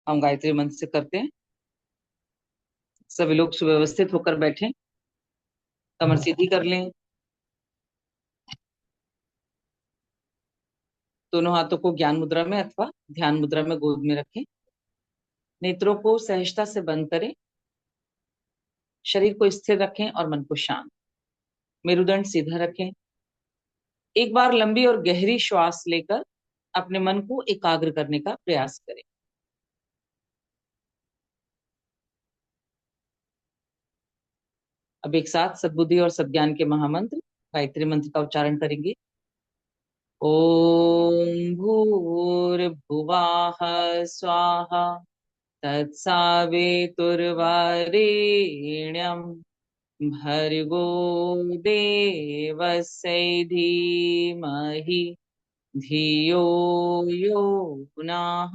हम गायत्री मंत्र से करते हैं। सभी लोग सुव्यवस्थित होकर बैठें, कमर सीधी कर लें, दोनों हाथों को ज्ञान मुद्रा में अथवा ध्यान मुद्रा में गोद में रखें। नेत्रों को सहजता से बंद करें, शरीर को स्थिर रखें और मन को शांत। मेरुदंड सीधा रखें। एक बार लंबी और गहरी श्वास लेकर अपने मन को एकाग्र करने का प्रयास करें। अब एक साथ सद्बुद्धि और सद्ज्ञान के महामंत्र गायत्री मंत्र का उच्चारण करेंगे। ओम भूर्भुवः स्वाहा तत्सवितुर्वरेण्यं भर्गो देवस्य धीमहि धियो यो नः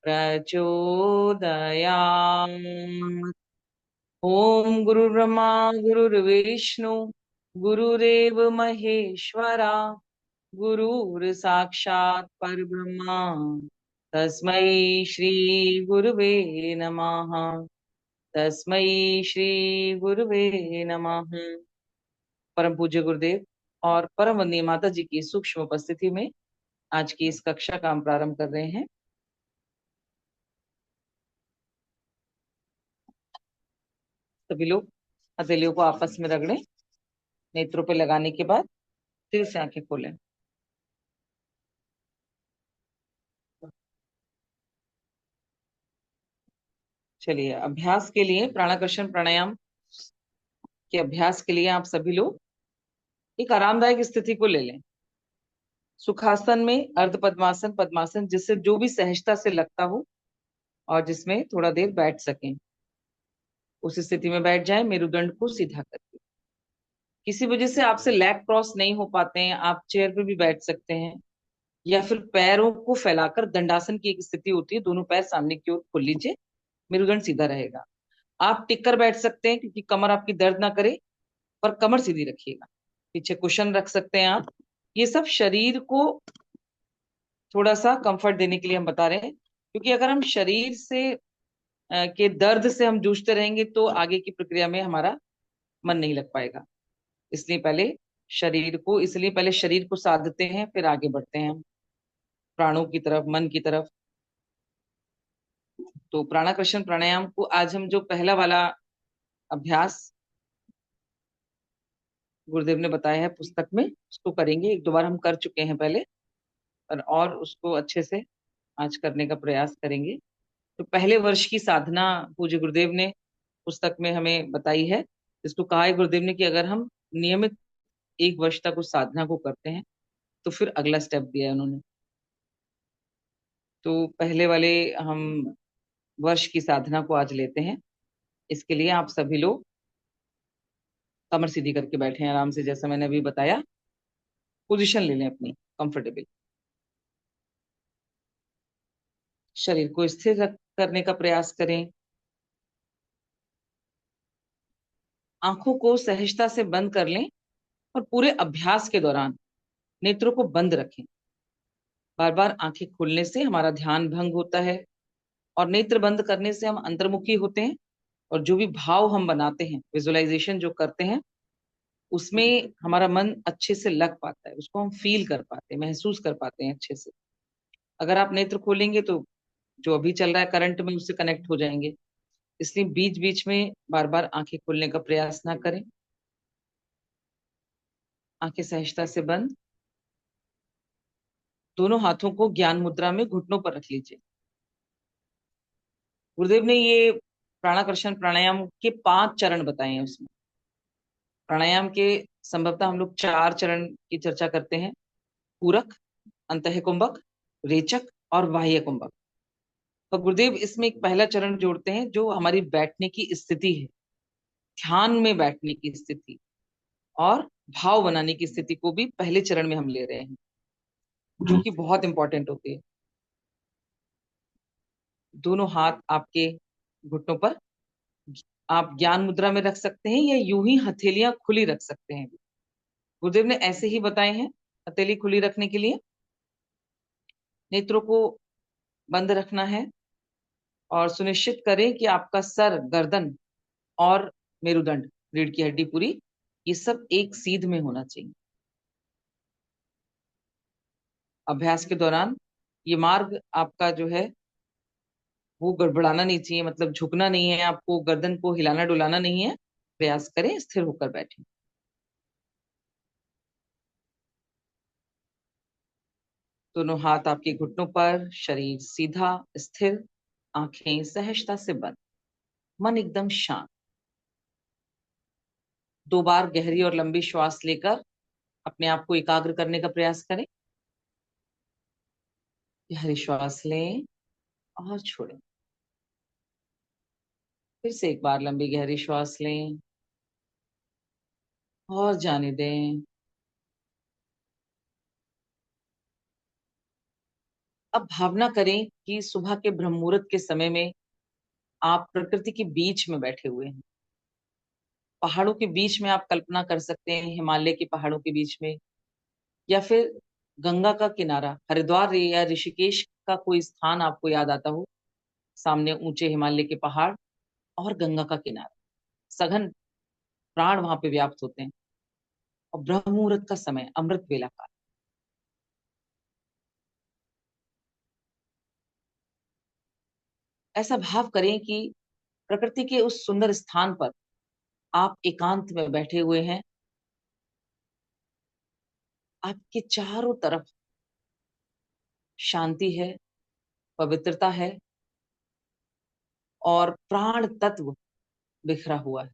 प्रचोदयात्। ओम गुरुर्ब्रह्मा गुरुर्विष्णु गुरुरेव महेश्वरा गुरुर्साक्षात् परब्रह्मा तस्मै श्री गुरुवे नमः। तस्मै श्री गुरुवे नमः। परम पूज्य गुरुदेव और परम वंदनीय माता जी की सूक्ष्म उपस्थिति में आज की इस कक्षा का हम प्रारंभ कर रहे हैं। सभी लोग हथेलियों को आपस में रगड़ें। नेत्रों पे लगाने के बाद फिर से आंखें खोलें। चलिए, अभ्यास के लिए प्राणाकर्षण प्राणायाम के अभ्यास के लिए आप सभी लोग एक आरामदायक स्थिति को ले लें। सुखासन में अर्ध पद्मासन, पद्मासन, जिससे जो भी सहजता से लगता हो और जिसमें थोड़ा देर बैठ सकें, उस स्थिति में बैठ जाएं, मेरुदंड को सीधा करके। किसी वजह से आपसे लेग क्रॉस नहीं हो पाते हैं, आप चेयर पे भी बैठ सकते हैं, या फिर पैरों को फैलाकर दंडासन की एक स्थिति होती है, दोनों पैर सामने की ओर खोल लीजिए, मेरुदंड सीधा रहेगा। आप टिक कर बैठ सकते हैं क्योंकि कमर आपकी दर्द ना करे, पर कमर सीधी रखिएगा। पीछे कुशन रख सकते हैं आप। ये सब शरीर को थोड़ा सा कंफर्ट देने के लिए हम बता रहे हैं, क्योंकि अगर हम शरीर से के दर्द से हम जूझते रहेंगे तो आगे की प्रक्रिया में हमारा मन नहीं लग पाएगा। इसलिए पहले शरीर को साधते हैं, फिर आगे बढ़ते हैं प्राणों की तरफ, मन की तरफ। तो प्राणाकर्षण प्राणायाम को आज हम जो पहला वाला अभ्यास गुरुदेव ने बताया है पुस्तक में, उसको करेंगे। एक दो बार हम कर चुके हैं पहले, और उसको अच्छे से आज करने का प्रयास करेंगे। तो पहले वर्ष की साधना पूज्य गुरुदेव ने पुस्तक में हमें बताई है। इसको कहा है गुरुदेव ने कि अगर हम नियमित एक वर्ष तक उस साधना को करते हैं तो फिर अगला स्टेप दिया है उन्होंने। तो पहले वाले हम वर्ष की साधना को आज लेते हैं। इसके लिए आप सभी लोग कमर सीधी करके बैठे हैं आराम से, जैसा मैंने अभी बताया। पोजीशन ले लें अपनी कंफर्टेबल। शरीर को स्थिर करने का प्रयास करें। आंखों को सहजता से बंद कर लें और पूरे अभ्यास के दौरान नेत्रों को बंद रखें। बार बार आंखें खोलने से हमारा ध्यान भंग होता है और नेत्र बंद करने से हम अंतर्मुखी होते हैं, और जो भी भाव हम बनाते हैं, विजुअलाइजेशन जो करते हैं, उसमें हमारा मन अच्छे से लग पाता है, उसको हम फील कर पाते हैं, महसूस कर पाते हैं अच्छे से। अगर आप नेत्र खोलेंगे तो जो अभी चल रहा है करंट में, उससे कनेक्ट हो जाएंगे। इसलिए बीच बीच में बार बार आंखें खोलने का प्रयास ना करें। आंखें सहजता से बंद, दोनों हाथों को ज्ञान मुद्रा में घुटनों पर रख लीजिए। गुरुदेव ने ये प्राणाकर्षण प्राणायाम के 5 चरण बताए हैं उसमें। प्राणायाम के संभवतः हम लोग 4 चरण की चर्चा करते हैं: पूरक, अंतः कुंभक, रेचक और बाह्य कुंभक। तो गुरुदेव इसमें एक पहला चरण जोड़ते हैं जो हमारी बैठने की स्थिति है, ध्यान में बैठने की स्थिति और भाव बनाने की स्थिति को भी पहले चरण में हम ले रहे हैं, जो कि बहुत इंपॉर्टेंट होती है। दोनों हाथ आपके घुटनों पर, आप ज्ञान मुद्रा में रख सकते हैं या यूं ही हथेलियां खुली रख सकते हैं। गुरुदेव ने ऐसे ही बताए हैं हथेली खुली रखने के लिए। नेत्रों को बंद रखना है। और सुनिश्चित करें कि आपका सर, गर्दन और मेरुदंड, रीढ़ की हड्डी पूरी, ये सब एक सीध में होना चाहिए। अभ्यास के दौरान ये मार्ग आपका जो है वो गड़बड़ाना नहीं चाहिए, मतलब झुकना नहीं है, आपको गर्दन को हिलाना डुलाना नहीं है। प्रयास करें, स्थिर होकर बैठें। दोनों हाथ आपके घुटनों पर, शरीर सीधा स्थिर, आंखें सहजता से बंद, मन एकदम शांत। 2 बार गहरी और लंबी श्वास लेकर अपने आप को एकाग्र करने का प्रयास करें। गहरी श्वास लें और छोड़ें। फिर से एक बार लंबी गहरी श्वास लें और जाने दें। अब भावना करें कि सुबह के ब्रह्म मुहूर्त के समय में आप प्रकृति के बीच में बैठे हुए हैं। पहाड़ों के बीच में आप कल्पना कर सकते हैं, हिमालय के पहाड़ों के बीच में, या फिर गंगा का किनारा, हरिद्वार या ऋषिकेश का कोई स्थान आपको याद आता हो। सामने ऊंचे हिमालय के पहाड़ और गंगा का किनारा, सघन प्राण वहां पे व्याप्त होते हैं, और ब्रह्म मुहूर्त का समय, अमृत वेला का। ऐसा भाव करें कि प्रकृति के उस सुंदर स्थान पर आप एकांत में बैठे हुए हैं। आपके चारों तरफ शांति है, पवित्रता है, और प्राण तत्व बिखरा हुआ है।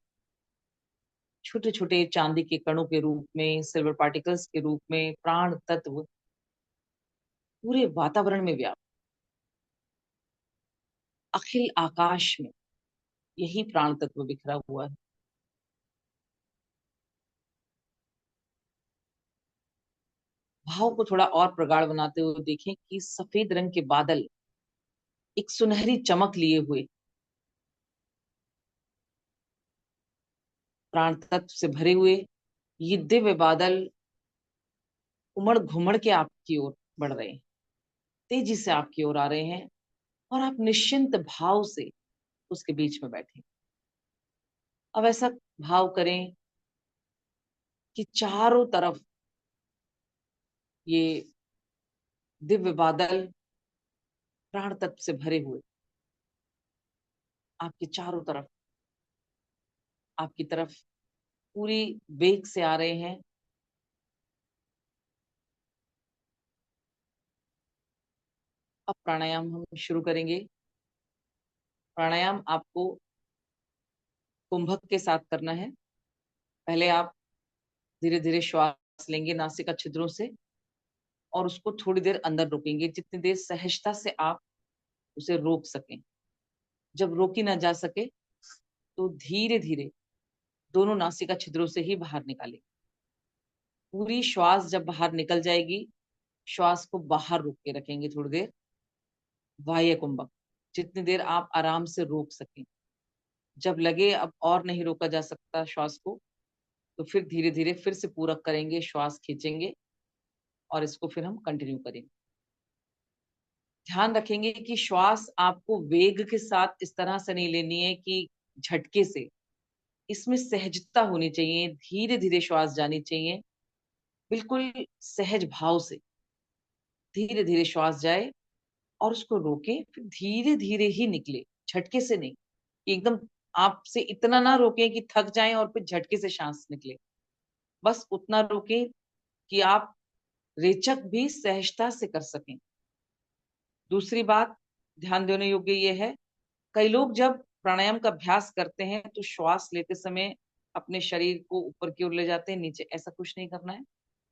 छोटे छोटे चांदी के कणों के रूप में, सिल्वर पार्टिकल्स के रूप में प्राण तत्व पूरे वातावरण में व्याप्त। अखिल आकाश में यही प्राण तत्व बिखरा हुआ है। भाव को थोड़ा और प्रगाढ़ बनाते हुए देखें कि सफेद रंग के बादल एक सुनहरी चमक लिए हुए प्राण तत्व से भरे हुए ये दिव्य बादल उमड़ घुमड़ के आपकी ओर बढ़ रहे हैं, तेजी से आपकी ओर आ रहे हैं, और आप निश्चिंत भाव से उसके बीच में बैठे। अब ऐसा भाव करें कि चारों तरफ ये दिव्य बादल प्राण तत्व से भरे हुए आपके चारों तरफ, आपकी तरफ पूरी वेग से आ रहे हैं। अब प्राणायाम हम शुरू करेंगे। प्राणायाम आपको कुंभक के साथ करना है। पहले आप धीरे धीरे श्वास लेंगे नासिका छिद्रों से, और उसको थोड़ी देर अंदर रोकेंगे, जितनी देर सहजता से आप उसे रोक सकें। जब रोकी ना जा सके तो धीरे धीरे दोनों नासिका छिद्रों से ही बाहर निकालें। पूरी श्वास जब बाहर निकल जाएगी, श्वास को बाहर रोक के रखेंगे थोड़ी देर, बाह्य कुंभक, जितनी देर आप आराम से रोक सकें। जब लगे अब और नहीं रोका जा सकता श्वास को, तो फिर धीरे धीरे फिर से पूरक करेंगे, श्वास खींचेंगे, और इसको फिर हम कंटिन्यू करेंगे। ध्यान रखेंगे कि श्वास आपको वेग के साथ इस तरह से नहीं लेनी है कि झटके से। इसमें सहजता होनी चाहिए, धीरे धीरे श्वास जानी चाहिए, बिल्कुल सहज भाव से धीरे धीरे श्वास जाए, और उसको रोके, फिर धीरे धीरे ही निकले, झटके से नहीं। एकदम आपसे इतना ना रोके कि थक जाएं और फिर झटके से सांस निकले। बस उतना रोके कि आप रेचक भी सहजता से कर सकें। दूसरी बात ध्यान देने योग्य ये है, कई लोग जब प्राणायाम का अभ्यास करते हैं तो श्वास लेते समय अपने शरीर को ऊपर की ओर ले जाते हैं, नीचे। ऐसा कुछ नहीं करना है,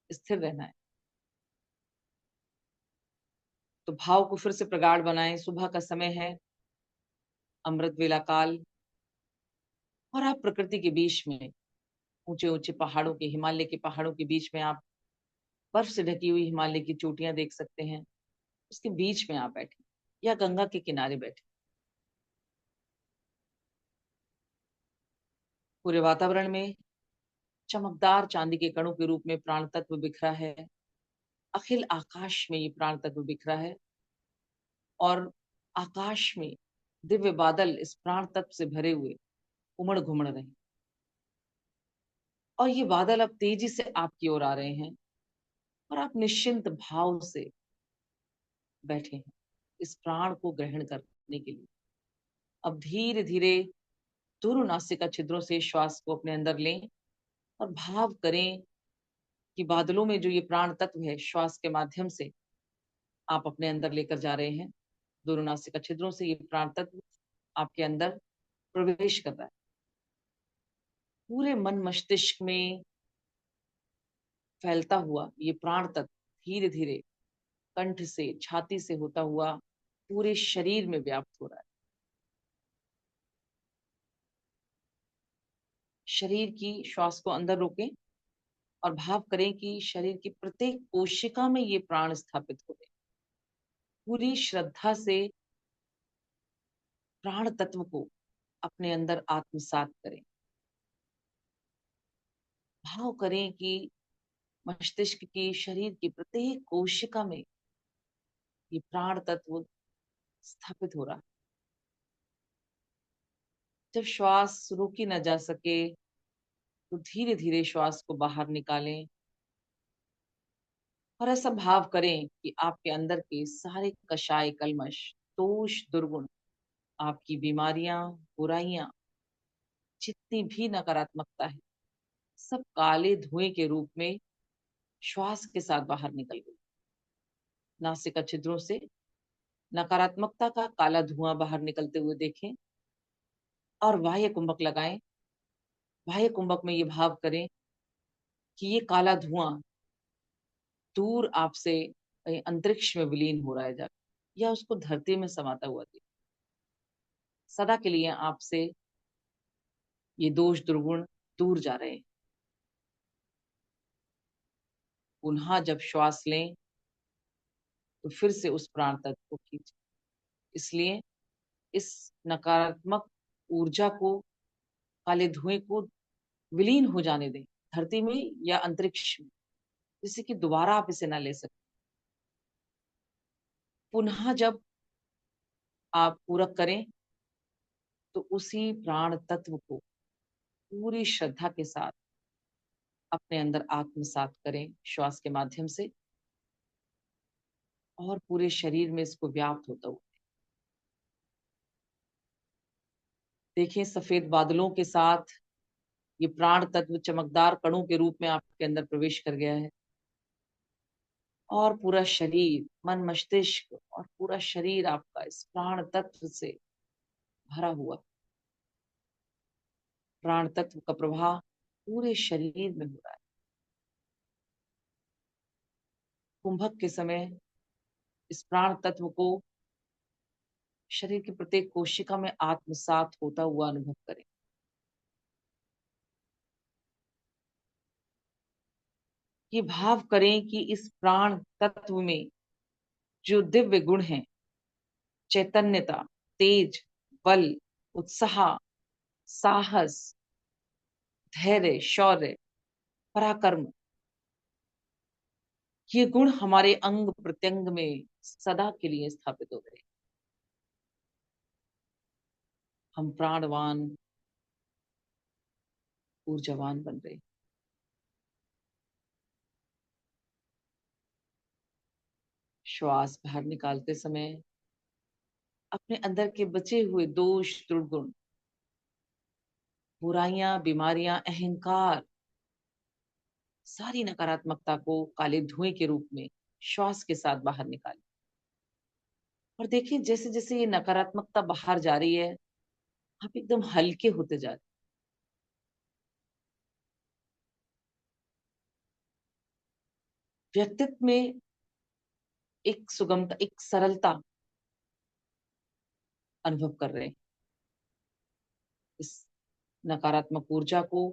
स्थिर रहना है। तो भाव को फिर से प्रगाढ़ बनाएं। सुबह का समय है, अमृत वेला काल, और आप प्रकृति के बीच में, ऊंचे ऊंचे पहाड़ों के, हिमालय के पहाड़ों के बीच में, आप बर्फ से ढकी हुई हिमालय की चोटियां देख सकते हैं। उसके बीच में आप बैठे, या गंगा के किनारे बैठे। पूरे वातावरण में चमकदार चांदी के कणों के रूप में प्राण तत्व बिखरा है। अखिल आकाश में ये प्राण तत्व बिखरा है, और आकाश में दिव्य बादल इस प्राण तत्व से भरे हुए उमड़ घुमड़ रहे, और ये बादल अब तेजी से आपकी ओर आ रहे हैं, और आप निश्चिंत भाव से बैठे हैं इस प्राण को ग्रहण करने के लिए। अब धीरे धीरे दोनों नासिका छिद्रों से श्वास को अपने अंदर लें, और भाव करें कि बादलों में जो ये प्राण तत्व है, श्वास के माध्यम से आप अपने अंदर लेकर जा रहे हैं। दोनों नासिका छिद्रों से ये प्राण तत्व आपके अंदर प्रवेश कर रहा है। पूरे मन मस्तिष्क में फैलता हुआ ये प्राण तत्व धीरे धीरे कंठ से, छाती से होता हुआ पूरे शरीर में व्याप्त हो रहा है। शरीर की श्वास को अंदर रोकें, और भाव करें कि शरीर की प्रत्येक कोशिका में ये प्राण स्थापित हो गए। पूरी श्रद्धा से प्राण तत्व को अपने अंदर आत्मसात करें। भाव करें कि मस्तिष्क की, शरीर की प्रत्येक कोशिका में ये प्राण तत्व स्थापित हो रहा है। जब श्वास रोकी न जा सके तो धीरे धीरे श्वास को बाहर निकालें, और ऐसा भाव करें कि आपके अंदर के सारे कषाय, कल्मश, दोष, दुर्गुण, आपकी बीमारियां, बुराइयां, जितनी भी नकारात्मकता है, सब काले धुएं के रूप में श्वास के साथ बाहर निकल गई। नासिका छिद्रों से नकारात्मकता का काला धुआं बाहर निकलते हुए देखें, और बाह्य कुंभक लगाएं। बाह्य कुंभक में ये भाव करें कि ये काला धुआं दूर आपसे कहीं अंतरिक्ष में विलीन हो रहा है जाकर, या उसको धरती में समाता हुआ देखें। सदा के लिए आपसे ये दोष, दुर्गुण दूर जा रहे हैं। पुनः जब श्वास लें तो फिर से उस प्राण तत्व को खींचें। इसलिए इस नकारात्मक ऊर्जा को, काले धुएं को विलीन हो जाने दें धरती में या अंतरिक्ष में, जिससे कि दोबारा आप इसे ना ले सकें। पुनः जब आप पूरक करें तो उसी प्राण तत्व को पूरी श्रद्धा के साथ अपने अंदर आत्मसात करें श्वास के माध्यम से, और पूरे शरीर में इसको व्याप्त होता हुआ देखें। सफेद बादलों के साथ ये प्राण तत्व चमकदार कणों के रूप में आपके अंदर प्रवेश कर गया है, और पूरा शरीर, मन, मस्तिष्क और पूरा शरीर आपका इस प्राण तत्व से भरा हुआ। प्राण तत्व का प्रवाह पूरे शरीर में हो रहा है। कुंभक के समय इस प्राण तत्व को शरीर की प्रत्येक कोशिका में आत्मसात होता हुआ अनुभव करें। ये भाव करें कि इस प्राण तत्व में जो दिव्य गुण हैं, चैतन्यता, तेज, बल, उत्साह, साहस, धैर्य, शौर्य, पराक्रम, ये गुण हमारे अंग प्रत्यंग में सदा के लिए स्थापित हो गए। हम प्राणवान, ऊर्जावान बन रहे। श्वास बाहर निकालते समय अपने अंदर के बचे हुए दोष, दुर्गुण, बुराइयां, बीमारियां, अहंकार, सारी नकारात्मकता को काले धुएं के रूप में श्वास के साथ बाहर निकालें। और देखिए, जैसे जैसे ये नकारात्मकता बाहर जा रही है, आप एकदम हल्के होते जा रहे हैं। व्यक्तित्व में एक सुगमता, एक सरलता अनुभव कर रहे हैं। इस नकारात्मक ऊर्जा को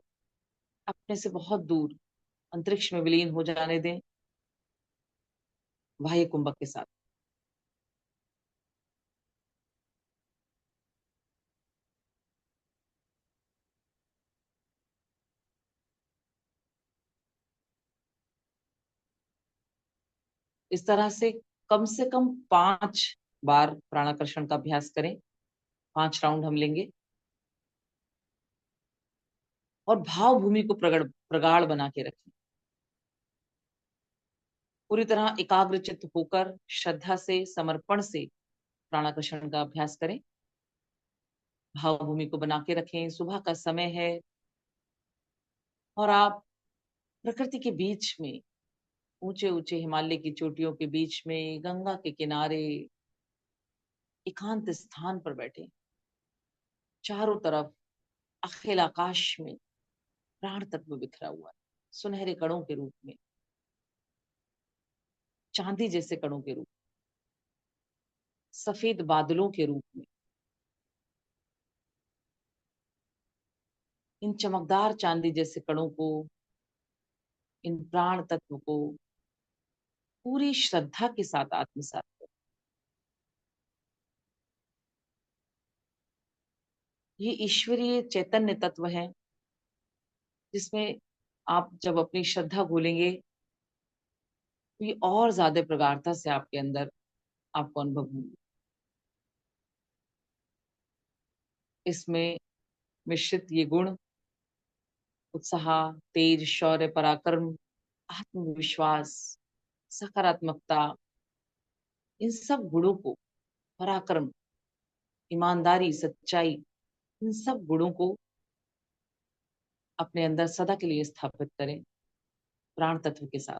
अपने से बहुत दूर अंतरिक्ष में विलीन हो जाने दें बाह्य कुंभक के साथ। इस तरह से कम 5 बार प्राणाकर्षण का अभ्यास करें। 5 राउंड हम लेंगे और भाव भूमि को प्रगाढ़ बना के रखें। पूरी तरह एकाग्रचित्त होकर श्रद्धा से, समर्पण से प्राणाकर्षण का अभ्यास करें। भाव भूमि को बना के रखें। सुबह का समय है और आप प्रकृति के बीच में, ऊंचे ऊंचे हिमालय की चोटियों के बीच में, गंगा के किनारे एकांत स्थान पर बैठे। चारों तरफ अखिल आकाश में प्राण तत्व बिखरा हुआ है, सुनहरे कणों के रूप में, चांदी जैसे कणों के रूप, सफेद बादलों के रूप में। इन चमकदार चांदी जैसे कणों को, इन प्राण तत्व को पूरी श्रद्धा के साथ आत्मसात करें। ये ईश्वरीय चैतन्य तत्व है जिसमें आप जब अपनी श्रद्धा घोलेंगे तो ये और ज्यादा प्रगाढ़ता से आपके अंदर आपको अनुभव होंगे। इसमें मिश्रित ये गुण, उत्साह, तेज, शौर्य, पराक्रम, आत्मविश्वास, सकारात्मकता, इन सब गुणों को, पराक्रम, ईमानदारी, सच्चाई, इन सब गुणों को अपने अंदर सदा के लिए स्थापित करें प्राण तत्व के साथ।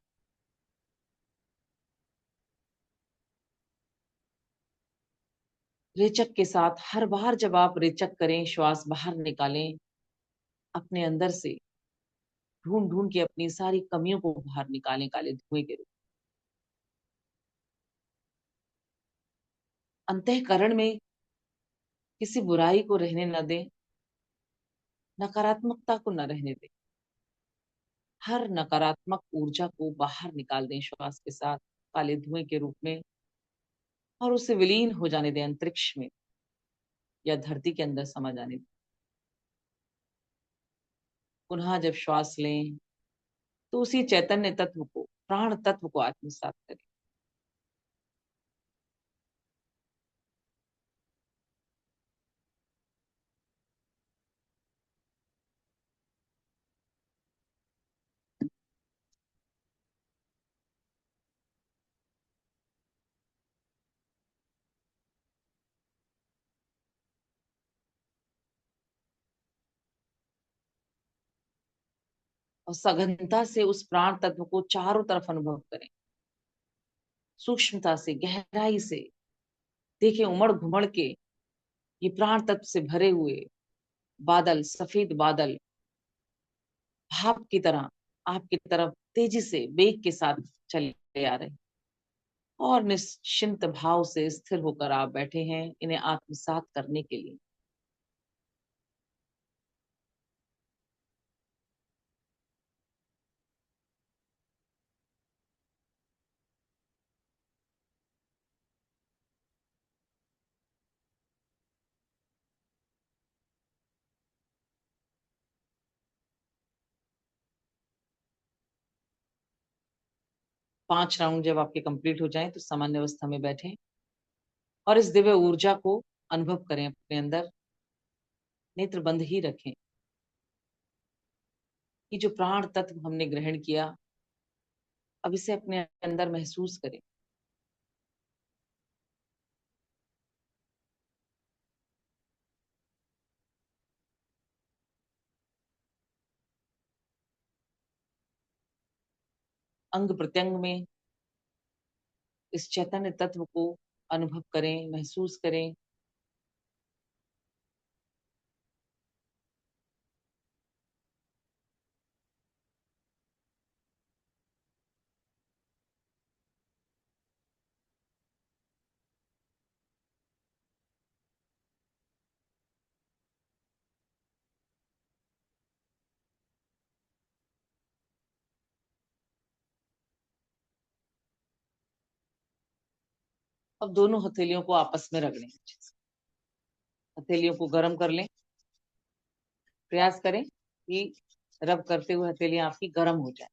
रेचक के साथ हर बार जब आप रेचक करें, श्वास बाहर निकालें, अपने अंदर से ढूंढ ढूंढ के अपनी सारी कमियों को बाहर निकालें काले धुएं के रूप। अंतःकरण में किसी बुराई को रहने न दें, नकारात्मकता को न रहने दें। हर नकारात्मक ऊर्जा को बाहर निकाल दें श्वास के साथ काले धुएं के रूप में, और उसे विलीन हो जाने दें अंतरिक्ष में या धरती के अंदर समा जाने दें। पुनः जब श्वास लें तो उसी चैतन्य तत्व को, प्राण तत्व को आत्मसात करें। और सघनता से उस प्राण तत्व को चारों तरफ अनुभव करें, सूक्ष्मता से, गहराई से देखें। उमड़ घुमड़ के ये प्राण तत्व से भरे हुए बादल, सफेद बादल भाप की तरह आपकी तरफ तेजी से, वेग के साथ चले आ रहे हैं, और निश्चिंत भाव से स्थिर होकर आप बैठे हैं इन्हें आत्मसात करने के लिए। पांच राउंड जब आपके कंप्लीट हो जाएं तो सामान्य अवस्था में बैठें और इस दिव्य ऊर्जा को अनुभव करें अपने अंदर। नेत्र बंद ही रखें। कि जो प्राण तत्व हमने ग्रहण किया, अब इसे अपने अंदर महसूस करें। अंग प्रत्यंग में इस चैतन्य तत्व को अनुभव करें, महसूस करें। अब दोनों हथेलियों को आपस में रगड़ें। हथेलियों को गर्म कर लें। प्रयास करें कि रब करते हुए हथेलियां आपकी गर्म हो जाए।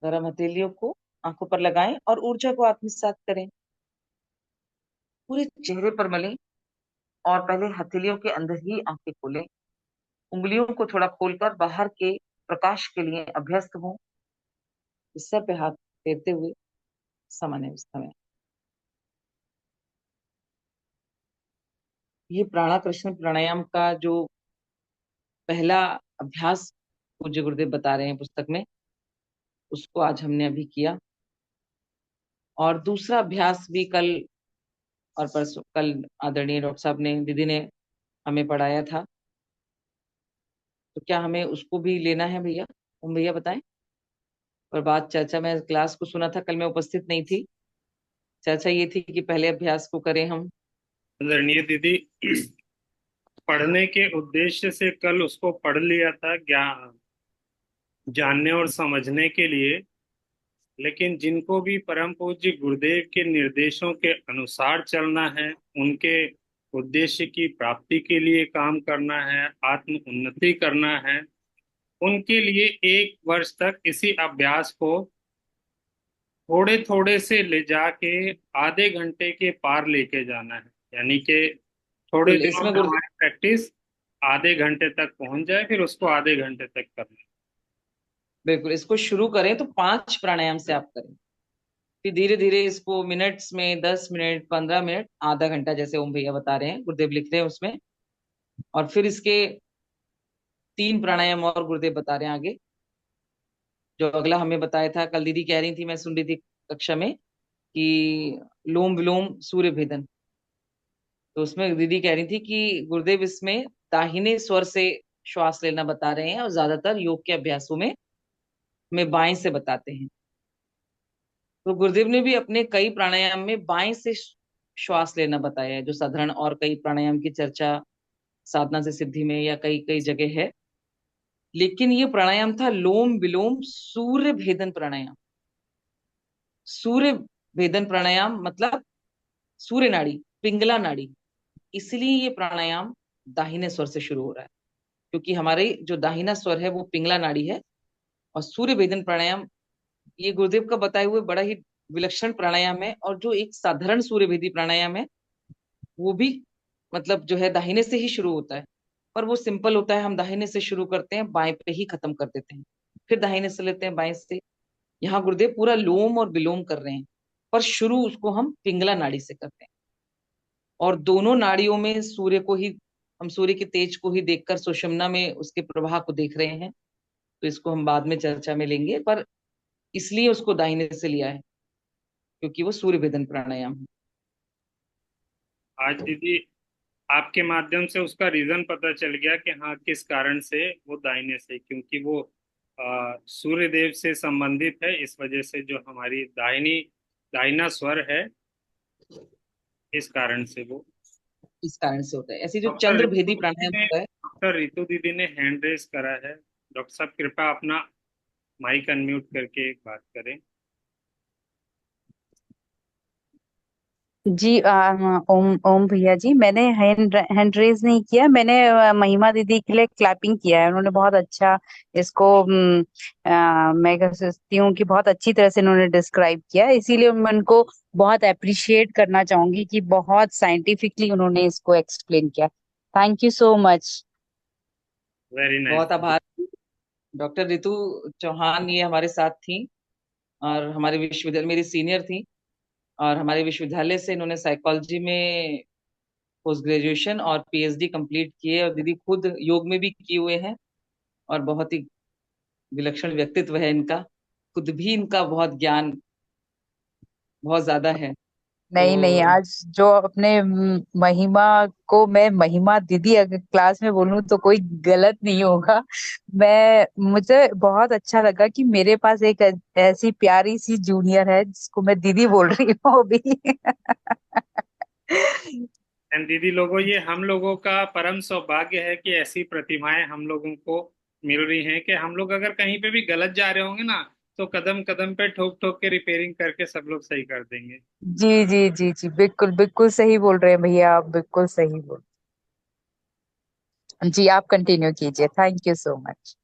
गर्म हथेलियों को आंखों पर लगाएं और ऊर्जा को आत्मसात करें। पूरे चेहरे पर मलें और पहले हथेलियों के अंदर ही आंखें खोलें। उंगलियों को थोड़ा खोलकर बाहर के प्रकाश के लिए अभ्यस्त हों। सर पे हाथ फेरते हुए सामान्य अवस्था में। ये प्राणाकृष्ण प्राणायाम का जो पहला अभ्यास पूज्य गुरुदेव बता रहे हैं पुस्तक में, उसको आज हमने अभी किया। और दूसरा अभ्यास भी कल और परसों, कल आदरणीय डॉक्टर साहब ने, दीदी ने हमें पढ़ाया था। तो क्या हमें उसको भी लेना है भैया? ओम भैया बताएं। और बात चर्चा में क्लास को सुना था, कल मैं उपस्थित नहीं थी। चर्चा ये थी कि पहले अभ्यास को करें हम। आदरणीय दीदी, पढ़ने के उद्देश्य से कल उसको पढ़ लिया था, ज्ञान जानने और समझने के लिए। लेकिन जिनको भी परम पूज्य गुरुदेव के निर्देशों के अनुसार चलना है, उनके उद्देश्य की प्राप्ति के लिए काम करना है, आत्म उन्नति करना है, उनके लिए 1 वर्ष तक इसी अभ्यास को थोड़े थोड़े से ले जाके आधे घंटे के पार लेके जाना है। यानी कि थोड़े बिल्कुल, दिनों इसमें में गुरुदेव, हमारी प्रैक्टिस आधे घंटे तक पहुंच जाए, फिर उसको आधे घंटे तक करना है। बिल्कुल इसको शुरू करें तो 5 प्राणायाम से आप करें। फिर धीरे धीरे इसको मिनट्स में, 10 मिनट, 15 मिनट, आधा घंटा, जैसे ओम भैया बता रहे हैं, गुरुदेव लिख रहे हैं उसमें। और फिर इसके 3 प्राणायाम और गुरुदेव बता रहे हैं आगे। जो अगला हमें बताया था, कल दीदी कह रही थी, मैं सुन रही थी कक्षा में, कि लोम विलोम सूर्य भेदन। तो उसमें दीदी कह रही थी कि गुरुदेव इसमें दाहिने स्वर से श्वास लेना बता रहे हैं, और ज्यादातर योग के अभ्यासों में बाएं से बताते हैं। तो गुरुदेव ने भी अपने कई प्राणायाम में बाएं से श्वास लेना बताया है, जो साधारण और कई प्राणायाम की चर्चा साधना से सिद्धि में या कई कई जगह है। लेकिन ये प्राणायाम था लोम विलोम सूर्य भेदन प्राणायाम। सूर्य भेदन प्राणायाम मतलब सूर्य नाड़ी, पिंगला नाड़ी। इसलिए ये प्राणायाम दाहिने स्वर से शुरू हो रहा है, क्योंकि हमारे जो दाहिना स्वर है वो पिंगला नाड़ी है। और सूर्य भेदन प्राणायाम ये गुरुदेव का बताए हुए बड़ा ही विलक्षण प्राणायाम है। और जो एक साधारण सूर्य भेदी प्राणायाम है, वो भी मतलब जो है दाहिने से ही शुरू होता है। पर वो सिंपल होता है, हम दाहिने से शुरू करते हैं, बाएं पे ही खत्म कर देते हैं, फिर दाहिने से लेते हैं बाएं से। यहाँ गुरुदेव पूरा लोम और विलोम कर रहे हैं, पर शुरू उसको हम पिंगला नाड़ी से करते हैं। और दोनों नाड़ियों में सूर्य को ही, हम सूर्य के तेज को ही देखकर सुषुम्ना में उसके प्रवाह को देख रहे हैं। तो इसको हम बाद में चर्चा में लेंगे, पर इसलिए उसको दाहिने से लिया है, क्योंकि वो सूर्य भेदन प्राणायाम है। आज दीदी आपके माध्यम से उसका रीजन पता चल गया कि हाँ, किस कारण से वो दाहिने से, क्योंकि वो सूर्य देव से संबंधित है। इस वजह से जो हमारी दाहिना स्वर है, इस कारण से वो। इस कारण से होता है। ऐसे जो चंद्र भेदी प्राणायाम होता है। डॉक्टर रितु दीदी ने हैंड रेस करा है। डॉक्टर साहब, कृपया अपना माइक अनम्यूट करके एक बात करें। जी ओम ओम भैया जी, मैंने हैंड रेज नहीं किया। मैंने महिमा दीदी के लिए क्लैपिंग किया है। उन्होंने बहुत अच्छा इसको मैं कह सकती हूँ कि बहुत अच्छी तरह से उन्होंने डिस्क्राइब किया है। इसीलिए मैं उनको बहुत अप्रिशिएट करना चाहूंगी कि बहुत साइंटिफिकली उन्होंने इसको एक्सप्लेन किया। Thank you so much. Very nice. बहुत आभार। डॉक्टर रितु चौहान ये हमारे साथ थी, और हमारे विश्वविद्यालय मेरी सीनियर थी। और हमारे विश्वविद्यालय से इन्होंने साइकोलॉजी में पोस्ट ग्रेजुएशन और पीएचडी कंप्लीट किए, और दीदी खुद योग में भी किए हुए हैं। और बहुत ही विलक्षण व्यक्तित्व है इनका। खुद भी इनका बहुत ज्ञान बहुत ज्यादा है। तो नहीं नहीं, आज जो अपने महिमा को मैं महिमा दीदी अगर क्लास में बोलूं तो कोई गलत नहीं होगा। मैं मुझे बहुत अच्छा लगा कि मेरे पास एक ऐसी प्यारी सी जूनियर है जिसको मैं दीदी बोल रही हूँ अभी। एंड दीदी लोगों, ये हम लोगों का परम सौभाग्य है कि ऐसी प्रतिभाएं हम लोगों को मिल रही हैं, कि हम लोग अगर कहीं पे भी गलत जा रहे होंगे ना, तो कदम कदम पे ठोक ठोक के रिपेयरिंग करके सब लोग सही कर देंगे। जी जी जी जी, बिल्कुल बिल्कुल सही बोल रहे हैं भैया, आप बिल्कुल सही बोल। जी आप कंटिन्यू कीजिए, थैंक यू सो मच।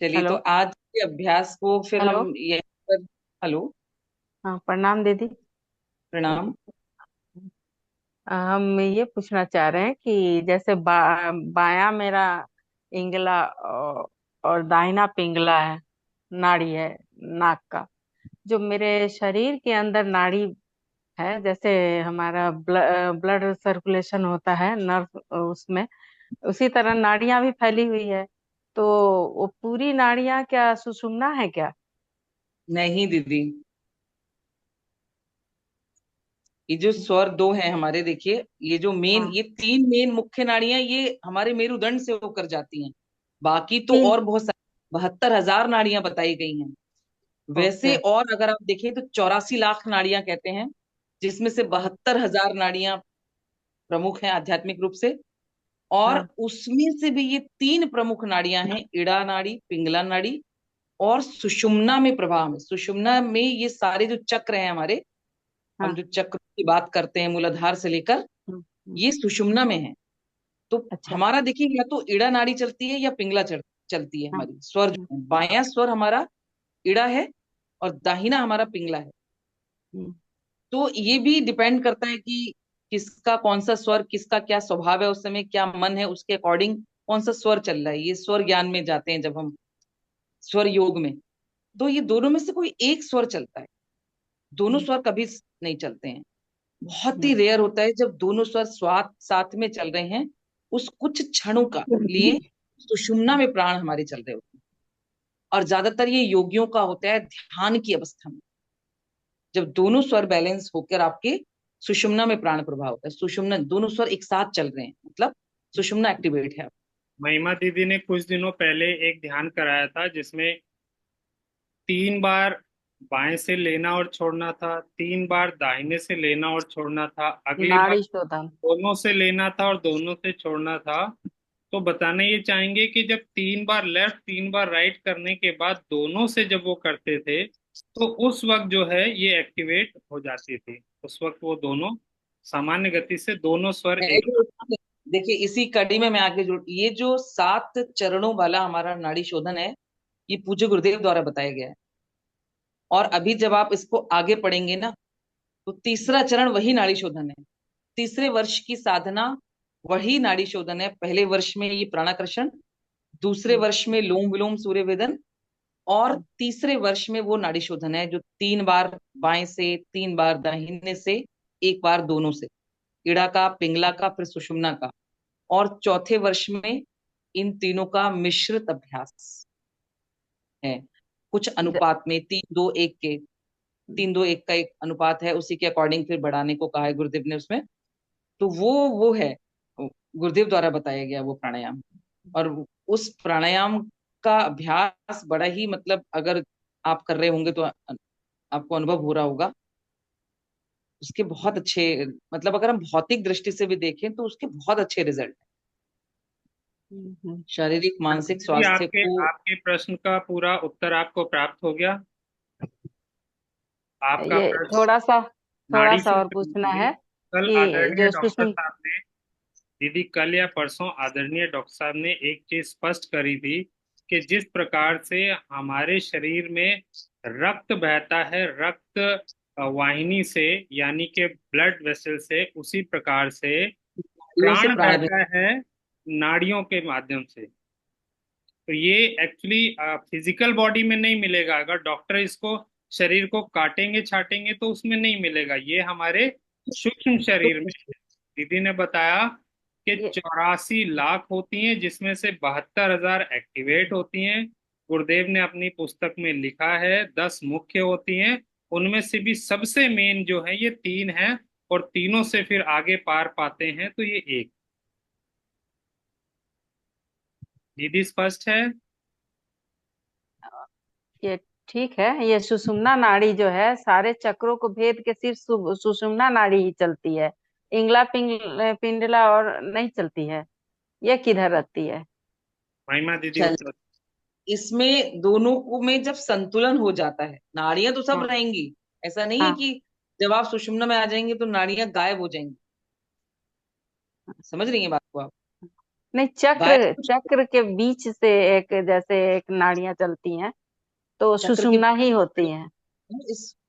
चलिए, तो हेलो। आज के अभ्यास को फिर हेलो। हम यहीं पर। हेलो। हाँ, प्रणाम दीदी। प्रणाम। हम ये पूछना चाह रहे हैं कि जैसे बायां मेरा पिंगला और दाहिना पिंगला है, नाड़ी है नाक का। जो मेरे शरीर के अंदर नाड़ी है, जैसे हमारा ब्लड सर्कुलेशन होता है नर्व उसमें, उसी तरह नाड़ियां भी फैली हुई है। तो वो पूरी नाड़ियां क्या सुषुम्ना है क्या? नहीं दीदी, ये जो स्वर दो हैं हमारे, देखिए ये जो मेन, हाँ। ये तीन मेन मुख्य नाड़ियां ये हमारे मेरुदंड से होकर जाती हैं। बाकी तो तीन। और बहुत सारी 72,000 नाड़ियां बताई गई हैं। वैसे ओके। और अगर आप देखें तो 84 लाख नाड़ियां कहते हैं, जिसमें से 72,000 नाड़ियां प्रमुख हैं आध्यात्मिक रूप से। और हाँ। उसमें से भी ये तीन प्रमुख नाड़ियां हैं, इड़ा नाड़ी, पिंगला नाड़ी और सुषुम्ना में प्रवाह में। सुषुम्ना में ये सारे जो चक्र हैं हमारे, हम हाँ। जो चक्र की बात करते हैं मूलाधार से लेकर, ये सुषुम्ना में है। तो अच्छा। हमारा देखिए, या तो इड़ा नाड़ी चलती है या पिंगला चलती है। हाँ। हमारी स्वर जो है, बायां स्वर हमारा इड़ा है और दाहिना हमारा पिंगला है। हम्म। तो ये भी डिपेंड करता है कि किसका कौन सा स्वर, किसका क्या स्वभाव है, उस समय क्या मन है, उसके अकॉर्डिंग कौन सा स्वर चल रहा है। ये स्वर ज्ञान में जाते हैं जब हम, स्वर योग में। तो ये दोनों में से कोई एक स्वर चलता है, दोनों हम्म। स्वर कभी नहीं चलते हैं। बहुत ही हम्म। रेयर होता है जब दोनों स्वर स्वाद साथ में चल रहे हैं, उस कुछ क्षणों का लिए सुषुम्ना में प्राण हमारे चल रहे होते हैं। और ज्यादातर ये योगियों का होता है ध्यान की अवस्था में, जब दोनों स्वर बैलेंस होकर आपके सुषुम्ना में प्राण प्रवाह होता है। सुषुम्ना, दोनों स्वर एक साथ चल रहे हैं, मतलब सुषुम्ना एक्टिवेट है। महिमा दीदी ने कुछ दिनों पहले एक ध्यान कराया था जिसमें 3 बार बाएं से लेना और छोड़ना था, 3 बार दाहिने से लेना और छोड़ना था, अगली बार नाड़ी शोधन। दोनों से लेना था और दोनों से छोड़ना था। तो बताना ये चाहेंगे कि जब 3 बार लेफ्ट 3 बार राइट करने के बाद दोनों से जब वो करते थे, तो उस वक्त जो है ये एक्टिवेट हो जाती थी। उस वक्त वो दोनों सामान्य गति से दोनों स्वर है एक। जो, देखिए इसी कड़ी में मैं आगे जुड़, ये जो 7 चरणों वाला हमारा नाड़ी शोधन है, ये पूज्य गुरुदेव द्वारा बताया गया है। और अभी जब आप इसको आगे पढ़ेंगे ना, तो तीसरा चरण वही नाड़ी शोधन है। तीसरे वर्ष की साधना वही नाड़ी शोधन है। पहले वर्ष में ये प्राणाकर्षण, दूसरे हम्म। वर्ष में लोम विलोम सूर्य वेदन, और हम्म। तीसरे वर्ष में वो नाड़ी शोधन है जो 3 बार बाएं से, 3 बार दाहिने से, 1 बार दोनों से, इड़ा का, पिंगला का, फिर सुषुम्ना का। और चौथे वर्ष में इन तीनों का मिश्रित अभ्यास है, कुछ ज- अनुपात में 3-2-1 के। 3-2-1 का एक अनुपात है, उसी के अकॉर्डिंग फिर बढ़ाने को कहा है गुरुदेव ने उसमें। तो वो है गुरुदेव द्वारा बताया गया वो प्राणायाम। और उस प्राणायाम का अभ्यास बड़ा ही, मतलब अगर आप कर रहे होंगे तो आपको अनुभव हो रहा होगा उसके बहुत अच्छे, मतलब अगर हम भौतिक दृष्टि से भी देखें तो उसके बहुत अच्छे रिजल्ट, हम्म। शारीरिक मानसिक दीदी स्वास्थ्य आपके को। आपके प्रश्न का पूरा उत्तर आपको प्राप्त हो गया। आपका ये प्रश्न थोड़ा नाड़ी सा से और पूछना संबंधित, है कल कि आदरणीय जो डॉक्टर सुषुम साहब ने, दीदी कल या परसों आदरणीय डॉक्टर साहब ने एक चीज स्पष्ट करी थी कि जिस प्रकार से हमारे शरीर में रक्त बहता है, रक्त वाहिनी से यानी कि ब्लड वेसल से, उसी प्रकार से नाड़ियों से प्राण प्राण भी। बहता है नाड़ियों के माध्यम से। तो ये एक्चुअली फिजिकल बॉडी में नहीं मिलेगा। अगर डॉक्टर इसको शरीर को काटेंगे छाटेंगे तो उसमें नहीं मिलेगा, ये हमारे सूक्ष्म शरीर में है। दीदी ने बताया कि ये 84 लाख होती हैं जिसमें से 72,000 एक्टिवेट होती हैं। गुरुदेव ने अपनी पुस्तक में लिखा है 10 मुख्य होती हैं, उनमें से भी सबसे मेन जो है ये 3 है, और तीनों से फिर आगे पार पाते हैं तो ये एक। दीदी स्पष्ट है? ये ठीक है। ये सुषुम्ना नाड़ी जो है सारे चक्रों को भेद के सिर्फ सुषुम्ना नाड़ी ही चलती है। पिंडला और नहीं चलती है। ये किधर रहती है? महिमा दीदी चल, उत्तर। इसमें दोनों को में जब संतुलन हो जाता है, नाड़ियां तो सब हाँ। रहेंगी। ऐसा नहीं है हाँ। कि जब आप सुषुम्ना में आ जाएंगे तो नाड़ियां गायब हो जाएंगी। समझ रही हैं बात को आप? नहीं, चक्र गायब कुछ, चक्र के बीच से एक जैसे एक नाड़ियां चलती हैं, तो चक्र के, सुषुम्ना ही होती हैं।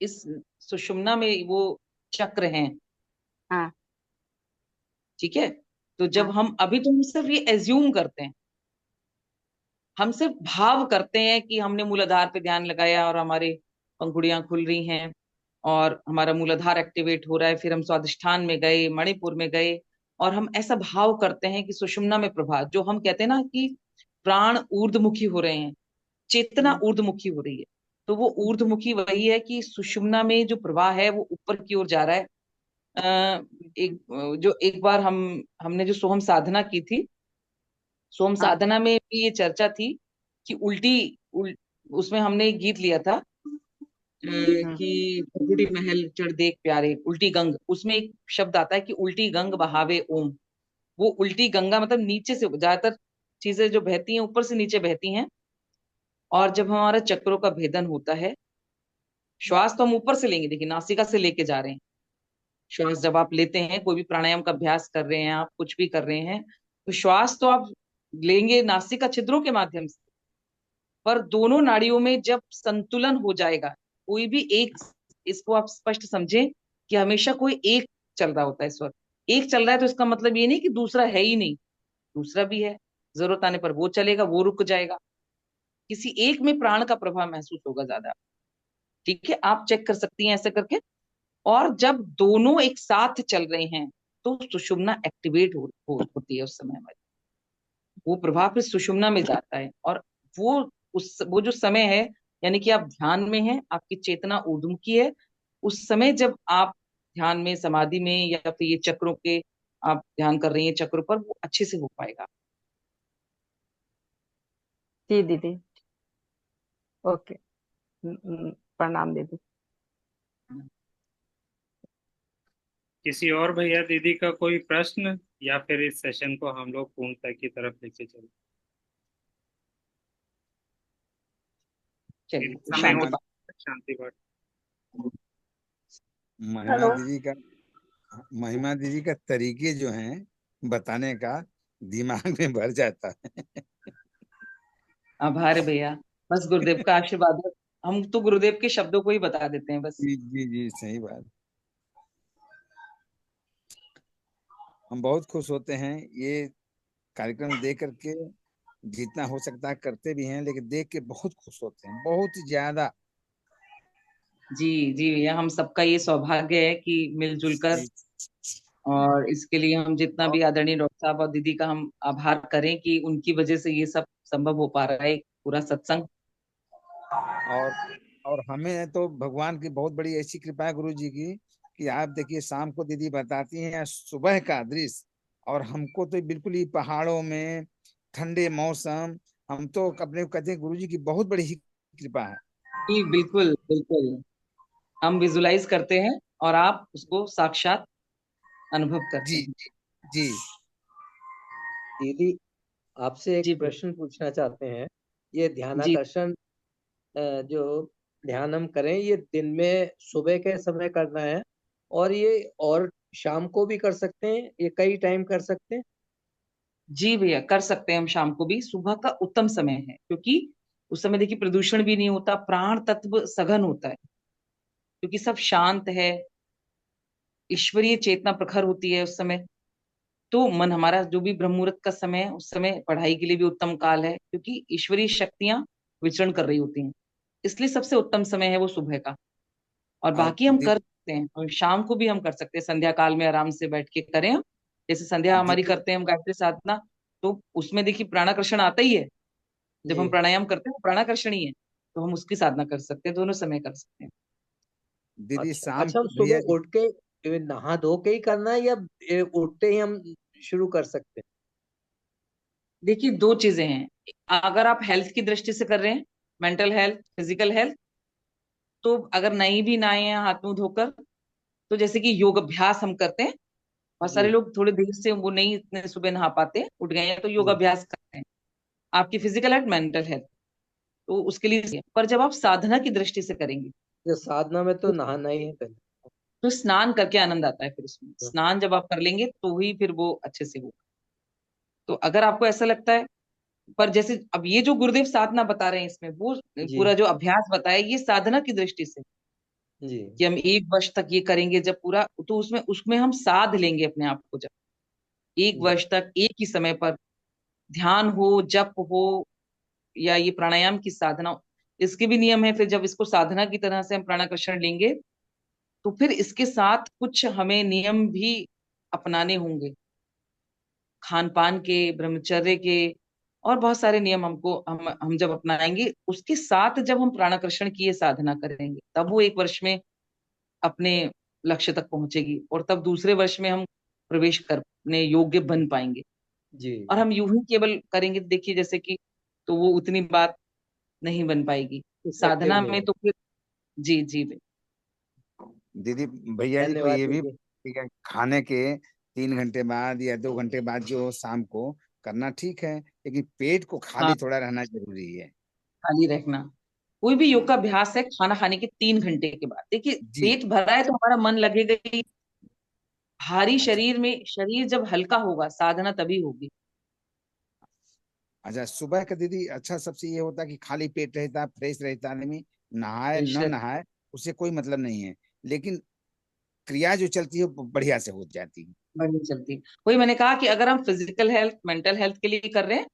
इस सुषुम्ना में वो चक्र हैं। हाँ ठीक है, तो जब हाँ हम अभी तो हम सिर्फ ये एज्यूम करते हैं, हम सिर्फ भाव करते हैं कि हमने मूलाधार पे ध्यान लगाया और हमारे पंखुड़ियां खुल रही हैं और हमारा मूलाधार एक्टिवेट हो रहा है, फिर हम स्वादिष्ठान में गए, मणिपुर में गए, और हम ऐसा भाव करते हैं कि सुषुम्ना में प्रभा, जो हम कहते हैं ना कि प्राण ऊर्ध्वमुखी हो रहे हैं, चेतना हम्म, ऊर्ध्वमुखी हो रही है। तो वो ऊर्ध्वमुखी वही है कि सुषुम्ना में जो प्रवाह है वो ऊपर की ओर जा रहा है। एक जो एक बार हमने जो सोहम साधना की थी, सोहम हाँ साधना में भी ये चर्चा थी कि उसमें हमने एक गीत लिया था, हम्म कि भगुड़ी महल चढ़ देख प्यारे उल्टी गंग, उसमें एक शब्द आता है कि उल्टी गंग बहावे ओम। वो उल्टी गंगा मतलब नीचे से, ज्यादातर चीजें जो बहती हैं ऊपर से नीचे बहती हैं, और जब हमारा चक्रों का भेदन होता है, श्वास तो हम ऊपर से लेंगे, देखिए नासिका से लेके जा रहे हैं। श्वास जब आप लेते हैं, कोई भी प्राणायाम का अभ्यास कर रहे हैं, आप कुछ भी कर रहे हैं, तो श्वास तो आप लेंगे नासिका छिद्रों के माध्यम से, पर दोनों नाड़ियों में जब संतुलन हो जाएगा, कोई भी एक, इसको आप स्पष्ट समझें कि हमेशा कोई एक चल रहा होता है इस वक्त। एक चल रहा है तो इसका मतलब ये नहीं कि दूसरा है ही नहीं, दूसरा भी है, जरूरत आने पर वो चलेगा, वो रुक जाएगा। किसी एक में प्राण का प्रभाव महसूस होगा ज्यादा। ठीक है, आप चेक कर सकती हैं ऐसे करके। और जब दोनों एक साथ चल रहे हैं तो सुषुम्ना एक्टिवेट होती है उस समय हमारी, वो प्रभाव फिर सुषुम्ना में जाता है। और वो वो जो समय है, यानी कि आप ध्यान में हैं, आपकी चेतना ऊर्ध्वमुखी है, उस समय जब आप ध्यान में, समाधि में, या फिर ये चक्रों के आप ध्यान कर रही हैं चक्रों पर, वो अच्छे से हो पाएगा। जी दीदी। ओके। प्रणाम दीदी। किसी और भैया दीदी का कोई प्रश्न, या फिर इस सेशन को हम लोग पूर्णता की तरफ लेके चले? चलिए, समय शांति हो पाठ। शांति पाठ। महिमा हेलो। दीदी का महिमा दीदी का तरीके जो हैं बताने का, दिमाग में भर जाता है। आभार है भैया, बस गुरुदेव का आशीर्वाद है। हम तो गुरुदेव के शब्दों को ही बता देते हैं बस। जी जी जी, सही बात। हम बहुत खुश होते हैं ये कार्यक्रम देख करके, जितना हो सकता है करते भी हैं, लेकिन देख के बहुत खुश होते हैं, बहुत ज्यादा। जी जी भैया, हम सबका ये सौभाग्य है कि मिलजुल कर, जी। और इसके लिए हम जितना और भी आदरणीय डॉक्टर साहब और दीदी का हम आभार करें कि उनकी वजह से ये सब संभव हो पा रहा है, पूरा सत्संग। और और हमें तो भगवान की बहुत बड़ी ऐसी कृपा है गुरु जी की, कि आप देखिए शाम को दीदी बताती हैं सुबह का दृश्य, और हमको तो बिल्कुल ही पहाड़ों में ठंडे मौसम, हम तो अपने को कहते हैं गुरु जी की बहुत बड़ी ही कृपा है। जी बिल्कुल बिल्कुल, हम विजुलाइज करते हैं और आप उसको साक्षात अनुभव करते जी हैं। जी जी। दीदी, आपसे एक जी प्रश्न पूछना चाहते हैं। ये जी ध्यानाकर्षण जो ध्यान हम करें, ये दिन में सुबह के समय करना है, और शाम को भी कर सकते हैं, ये कई टाइम कर सकते हैं? जी भैया, कर सकते हैं हम शाम को भी, सुबह का उत्तम समय है, क्योंकि उस समय देखिए प्रदूषण भी नहीं होता, प्राण तत्व सघन होता है, क्योंकि सब शांत है, ईश्वरीय चेतना प्रखर होती है उस समय। तो मन हमारा, जो भी ब्रह्म मुहूर्त का समय है, उस समय पढ़ाई के लिए भी उत्तम काल है, क्योंकि ईश्वरीय शक्तियां विचरण कर रही होती हैं। इसलिए सबसे उत्तम समय है वो सुबह का। और और बाकी हम कर सकते हैं, और शाम को भी हम कर सकते हैं, संध्या काल में आराम से बैठ के करें हम। जैसे संध्या हमारी दीदी करते हैं हम गायत्री साधना, तो उसमें देखिए प्राणाकर्षण आता ही है। जब हम जी। प्राणायाम करते हैं प्राणाकर्षण ही है, तो हम उसकी साधना कर सकते हैं, दोनों समय कर सकते हैं। दीदी अच्छा शाम अच्छा, हम को भैया सुबह जी। उठ के नहा धो के ही करना है, या उठते ही हम शुरू कर सकते हैं? देखिए, दो चीजें हैं। अगर आप हेल्थ की दृष्टि से कर रहे हैं, मेंटल हेल्थ, फिजिकल हेल्थ, तो अगर नहीं भी नहाए हैं हाथ मुंह धोकर, तो जैसे कि योग अभ्यास हम करते हैं, बहुत सारे जी लोग थोड़े देर से वो नहीं इतने सुबह नहा पाते, उठ गए हैं तो योग जी। अभ्यास करते हैं। आपकी फिजिकल हेल्थ, मेंटल हेल्थ, तो उसके लिए। पर जब आप साधना की दृष्टि से करेंगे, जो साधना में तो नहाना ही है पहले। तो स्नान करके आनंद आता है, फिर उसमें हाँ, स्नान जब आप कर लेंगे तो ही फिर वो अच्छे से होगा। तो अगर आपको ऐसा लगता है, पर जैसे अब ये जो गुरुदेव साधना बता रहे हैं, इसमें वो जी पूरा जो अभ्यास बताया, ये साधना की दृष्टि से, जी कि हम 1 वर्ष तक ये करेंगे, जब पूरा, तो उसमें उसमें हम साध लेंगे अपने आप को। जब 1 वर्ष तक एक ही समय पर ध्यान हो, जप हो, या ये प्राणायाम की साधना हो, इसके भी नियम है। फिर जब इसको साधना की तरह से हम प्राणाकर्षण लेंगे, तो फिर इसके साथ कुछ हमें नियम भी अपनाने होंगे, खान पान के, ब्रह्मचर्य के, और बहुत सारे नियम हमको हम जब अपनाएंगे, उसके साथ जब हम प्राणाकर्षण की ये साधना करेंगे, तब वो 1 वर्ष में अपने लक्ष्य तक पहुंचेगी, और तब दूसरे वर्ष में हम प्रवेश करने योग्य बन पाएंगे। जी और हम यूं ही केवल करेंगे, देखिए जैसे कि, तो वो उतनी बात नहीं बन पाएगी इफेक्टिव साधना नहीं में। है। तो फिर जी जी दीदी भैया जी को धन्यवाद ये भी दीदी। ठीक है, खाने के 3 घंटे बाद या 2 घंटे बाद जो शाम को करना ठीक है, लेकिन पेट को हाँ, खाली थोड़ा रहना जरूरी है। खाली रखना। कोई भी योग का अभ्यास है, खाना खाने के 3 घंटे के बाद। देखिए, जी। पेट भरा है तो हमारा मन लगेगा ही। भारी अच्छा। शरीर में, शरीर जब हल्का होगा, साधना तभी होगी। अच्छा, सुबह का दीदी अच्छा सबसे ये होता है कि खाली पेट रहता है, फ्रेश रहता है आदमी, नहाए न प्रेशर नहाए उससे कोई मतलब नहीं है, लेकिन क्रिया जो चलती है वो बढ़िया से हो जाती है। बढ़िया चलती। वही मैंने कहा कि अगर हम फिजिकल हेल्थ, मेंटल हेल्थ के लिए कर रहे हैं,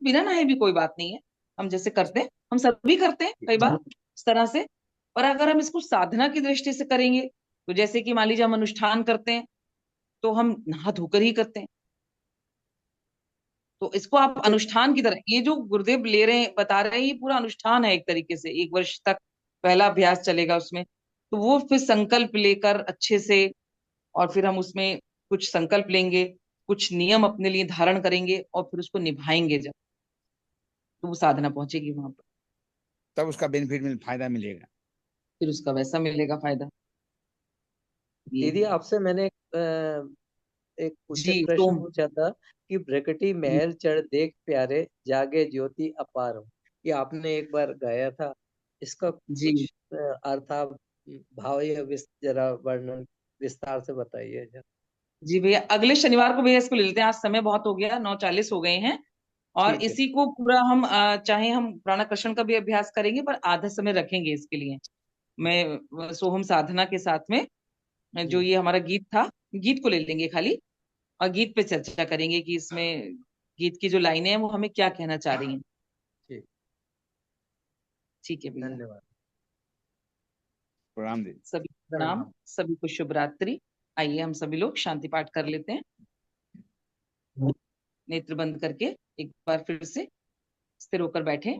बिना नहाए भी कोई बात नहीं है। हम जैसे करते हैं, हम सभी करते हैं कई बार इस तरह से। पर अगर हम इसको साधना की दृष्टि से करेंगे, तो जैसे कि मान लीजिए हम अनुष्ठान करते हैं, तो हम नहा धोकर ही करते हैं। तो इसको आप अनुष्ठान की तरह, ये जो गुरुदेव ले रहे हैं, बता रहे हैं, ये पूरा अनुष्ठान है एक तरीके से। 1 वर्ष तक पहला अभ्यास चलेगा उसमें, तो वो फिर संकल्प लेकर अच्छे से, और फिर हम उसमें कुछ संकल्प लेंगे, कुछ नियम अपने लिए धारण करेंगे, और फिर उसको निभाएंगे जब, तो वो साधना पहुंचेगी वहां पर। तब उसका बेनिफिट फायदा मिलेगा। फिर उसका वैसा मिलेगा फायदा। ये दीदी है। आपसे मैंने एक जी, उचित तो प्रश्न पूछा था कि प्रकृति जी महल चढ़ देख प्यारे, जागे ज्योति अपार हो। ये आपने एक बार गाया था। इसका जी कुछ अर्थ भाव या जरा वर्णन विस्तार से बताइए जरा। जी भैया, अगले शनिवार को भैया इसको ले लेते हैं। आज समय बहुत हो गया, 9:40 हो गए हैं। और ठीक है। इसी को पूरा हम चाहे हम प्राणाकर्षण का भी अभ्यास करेंगे, पर आधा समय रखेंगे इसके लिए। मैं सोहम साधना के साथ में, जो जी ये हमारा गीत था, गीत को ले लेंगे खाली, और गीत पे चर्चा करेंगे कि इसमें गीत की जो लाइनें हैं वो हमें क्या कहना चाह रही हैं। ठीक। ठीक है भैया। धन्यवाद। प्रणाम दीदी। सभी को प्रणाम, प्रणाम। सभी को शुभ रात्रि। आइए हम सभी लोग शांति पाठ कर लेते हैं। नेत्र बंद करके एक बार फिर से स्थिर होकर बैठे,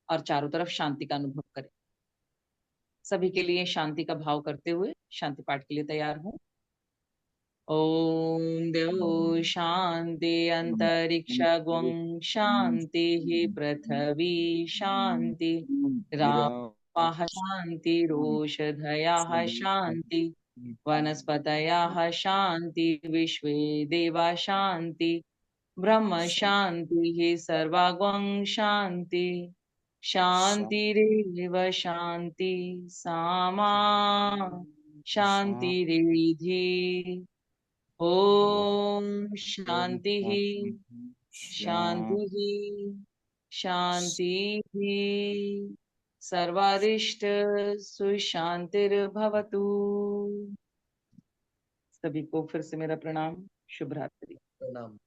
और चारों तरफ शांति का अनुभव करें। सभी के लिए शांति का भाव करते हुए शांति पाठ के लिए तैयार हूँ। ओम द्यौ शांति अंतरिक्ष गुं शांति पृथ्वी शांति रापः शांति रोषधयः शांति वनस्पतयः शांति विश्वे देवा शांति ब्रह्म शांति सर्वागं शांति शांतिरेव शांति सामा शांतिरिधि। ओम शांति शांति शांति सर्वारिष्ट सुशांतिर्भवतु। सभी को फिर से मेरा प्रणाम। शुभ रात्रि। प्रणाम।